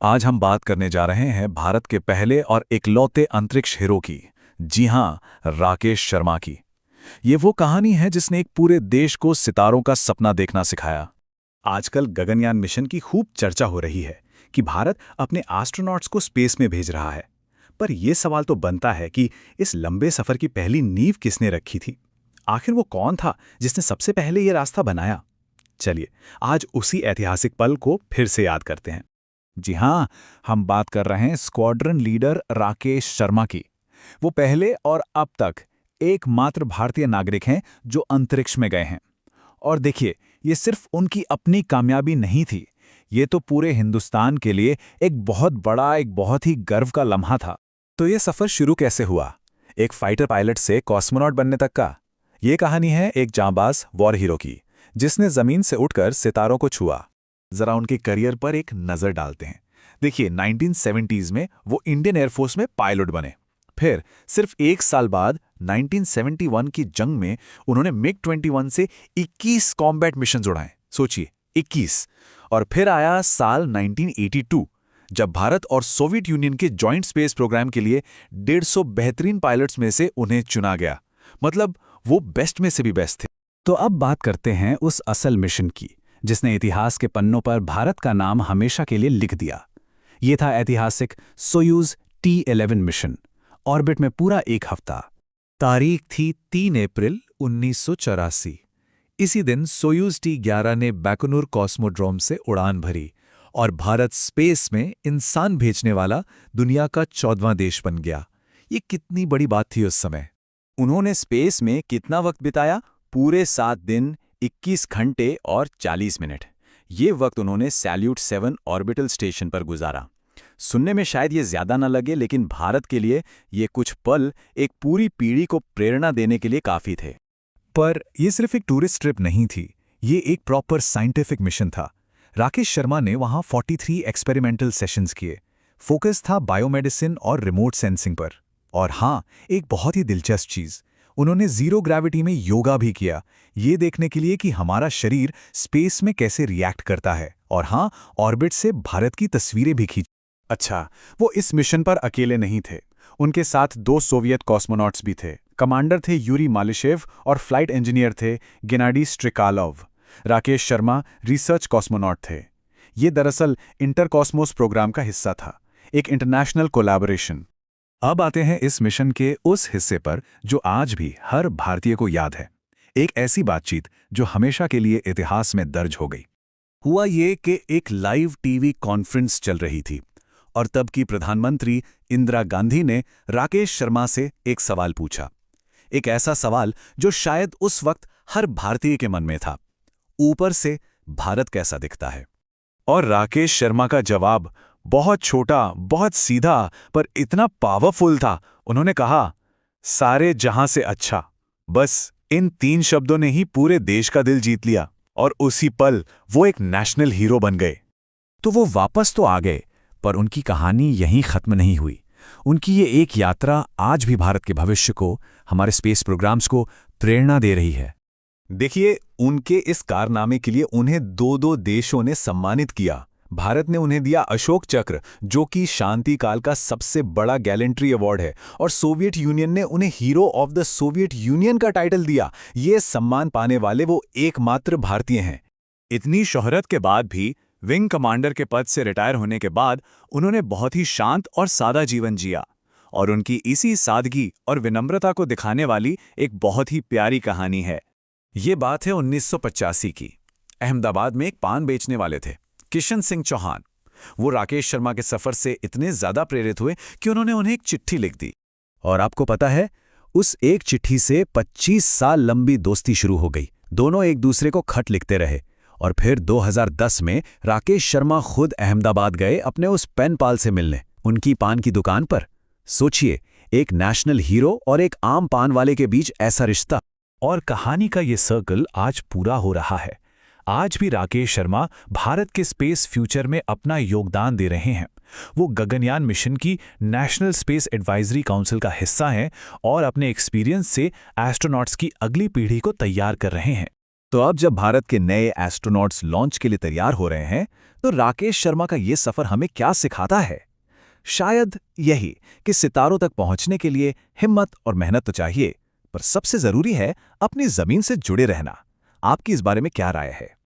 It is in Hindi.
आज हम बात करने जा रहे हैं भारत के पहले और इकलौते अंतरिक्ष हीरो की। जी हां, राकेश शर्मा की। ये वो कहानी है जिसने एक पूरे देश को सितारों का सपना देखना सिखाया। आजकल गगनयान मिशन की खूब चर्चा हो रही है कि भारत अपने एस्ट्रोनॉट्स को स्पेस में भेज रहा है। पर यह सवाल तो बनता है कि इस लंबे सफर की पहली नींव किसने रखी थी। आखिर वो कौन था जिसने सबसे पहले ये रास्ता बनाया। चलिए, आज उसी ऐतिहासिक पल को फिर से याद करते हैं। जी हां, हम बात कर रहे हैं स्क्वाड्रन लीडर राकेश शर्मा की। वो पहले और अब तक एकमात्र भारतीय नागरिक हैं जो अंतरिक्ष में गए हैं। और देखिए, ये सिर्फ उनकी अपनी कामयाबी नहीं थी, ये तो पूरे हिंदुस्तान के लिए एक बहुत बड़ा, एक बहुत ही गर्व का लम्हा था। तो ये सफ़र शुरू कैसे हुआ? एक फाइटर पायलट से कॉस्मोनॉट बनने तक का। ये कहानी है एक जांबाज वॉर हीरो की, जिसने ज़मीन से उठकर सितारों को छुआ। जरा उनके करियर पर एक नज़र डालते हैं। देखिए, 1970s में वो इंडियन एयरफोर्स में पायलट बने। फिर सिर्फ एक साल बाद 1971 की जंग में उन्होंने मिग-21 से 21 कॉम्बैट मिशन उड़ाए। सोचिए, 21। और फिर आया साल 1982, जब भारत और सोवियत यूनियन के जॉइंट स्पेस प्रोग्राम के लिए 150 बेहतरीन पायलट्स में से उन्हें चुना गया। मतलब वो बेस्ट में से भी बेस्ट थे। तो अब बात करते हैं उस असल मिशन की, जिसने इतिहास के पन्नों पर भारत का नाम हमेशा के लिए लिख दिया। ये था ऐतिहासिक सोयूज़ T11 मिशन, ऑर्बिट में पूरा एक हफ्ता। तारीख थी 3 अप्रैल 1984। इसी दिन सोयूज़ T11 ने बैकोनूर कॉस्मोड्रोम से उड़ान भरी और भारत स्पेस में इंसान भेजने वाला दुनिया का 14वां देश बन गया। ये कितनी बड़ी बात थी उस समय। उन्होंने स्पेस में कितना वक्त बिताया? पूरे 7 दिन, 21 घंटे और 40 मिनट। ये वक्त उन्होंने सैल्यूट 7 ऑर्बिटल स्टेशन पर गुजारा। सुनने में शायद ये ज्यादा न लगे, लेकिन भारत के लिए ये कुछ पल एक पूरी पीढ़ी को प्रेरणा देने के लिए काफी थे। पर यह सिर्फ एक टूरिस्ट ट्रिप नहीं थी, ये एक प्रॉपर साइंटिफिक मिशन था। राकेश शर्मा ने वहां 43 एक्सपेरिमेंटल सेशंस किए। फोकस था बायोमेडिसिन और रिमोट सेंसिंग पर। और हाँ, एक बहुत ही दिलचस्प चीज, उन्होंने जीरो ग्रेविटी में योगा भी किया, ये देखने के लिए कि हमारा शरीर स्पेस में कैसे रिएक्ट करता है। और हाँ, ऑर्बिट से भारत की तस्वीरें भी खींची। अच्छा, वो इस मिशन पर अकेले नहीं थे। उनके साथ 2 सोवियत कॉस्मोनॉट्स भी थे। कमांडर थे यूरी मालिशेव और फ्लाइट इंजीनियर थे गेनाडी स्ट्रिकालोव। राकेश शर्मा रिसर्च कॉस्मोनॉट थे। ये दरअसल इंटरकॉस्मोस प्रोग्राम का हिस्सा था, एक इंटरनेशनल कोलैबोरेशन। अब आते हैं इस मिशन के उस हिस्से पर जो आज भी हर भारतीय को याद है। एक ऐसी बातचीत जो हमेशा के लिए इतिहास में दर्ज हो गई। हुआ ये कि एक लाइव टीवी कॉन्फ्रेंस चल रही थी और तब की प्रधानमंत्री इंदिरा गांधी ने राकेश शर्मा से एक सवाल पूछा। एक ऐसा सवाल जो शायद उस वक्त हर भारतीय के मन में था। ऊपर से भारत कैसा दिखता है? और राकेश शर्मा का जवाब बहुत छोटा, बहुत सीधा, पर इतना पावरफुल था। उन्होंने कहा, सारे जहां से अच्छा। बस इन 3 शब्दों ने ही पूरे देश का दिल जीत लिया और उसी पल वो एक नेशनल हीरो बन गए। तो वो वापस तो आ गए, पर उनकी कहानी यहीं खत्म नहीं हुई। उनकी ये एक यात्रा आज भी भारत के भविष्य को, हमारे स्पेस प्रोग्राम्स को प्रेरणा दे रही है। देखिए, उनके इस कारनामे के लिए उन्हें 2-2 देशों ने सम्मानित किया। भारत ने उन्हें दिया अशोक चक्र, जो कि शांति काल का सबसे बड़ा गैलेंट्री अवार्ड है, और सोवियत यूनियन ने उन्हें hero of the Soviet union का टाइटल दिया। ये सम्मान पाने वाले वो एकमात्र भारतीय हैं। इतनी शोहरत के बाद भी, विंग कमांडर के पद से रिटायर होने के बाद, उन्होंने बहुत ही शांत और सादा जीवन जिया। और उनकी इसी सादगी और विनम्रता को दिखाने वाली एक बहुत ही प्यारी कहानी है। ये बात है 1985 की। अहमदाबाद में एक पान बेचने वाले थे, किशन सिंह चौहान। वो राकेश शर्मा के सफर से इतने ज्यादा प्रेरित हुए कि उन्होंने उन्हें एक चिट्ठी लिख दी। और आपको पता है, उस एक चिट्ठी से 25 साल लंबी दोस्ती शुरू हो गई। दोनों एक दूसरे को खत लिखते रहे। और फिर 2010 में राकेश शर्मा खुद अहमदाबाद गए अपने उस पेन पाल से मिलने, उनकी पान की दुकान पर। सोचिए, एक नेशनल हीरो और एक आम पान वाले के बीच ऐसा रिश्ता। और कहानी का ये सर्कल आज पूरा हो रहा है। आज भी राकेश शर्मा भारत के स्पेस फ्यूचर में अपना योगदान दे रहे हैं। वो गगनयान मिशन की नेशनल स्पेस एडवाइजरी काउंसिल का हिस्सा हैं और अपने एक्सपीरियंस से एस्ट्रोनॉट्स की अगली पीढ़ी को तैयार कर रहे हैं। तो अब जब भारत के नए एस्ट्रोनॉट्स लॉन्च के लिए तैयार हो रहे हैं, तो राकेश शर्मा का ये सफर हमें क्या सिखाता है? शायद यही कि सितारों तक पहुंचने के लिए हिम्मत और मेहनत तो चाहिए, पर सबसे जरूरी है अपनी जमीन से जुड़े रहना। आपकी इस बारे में क्या राय है?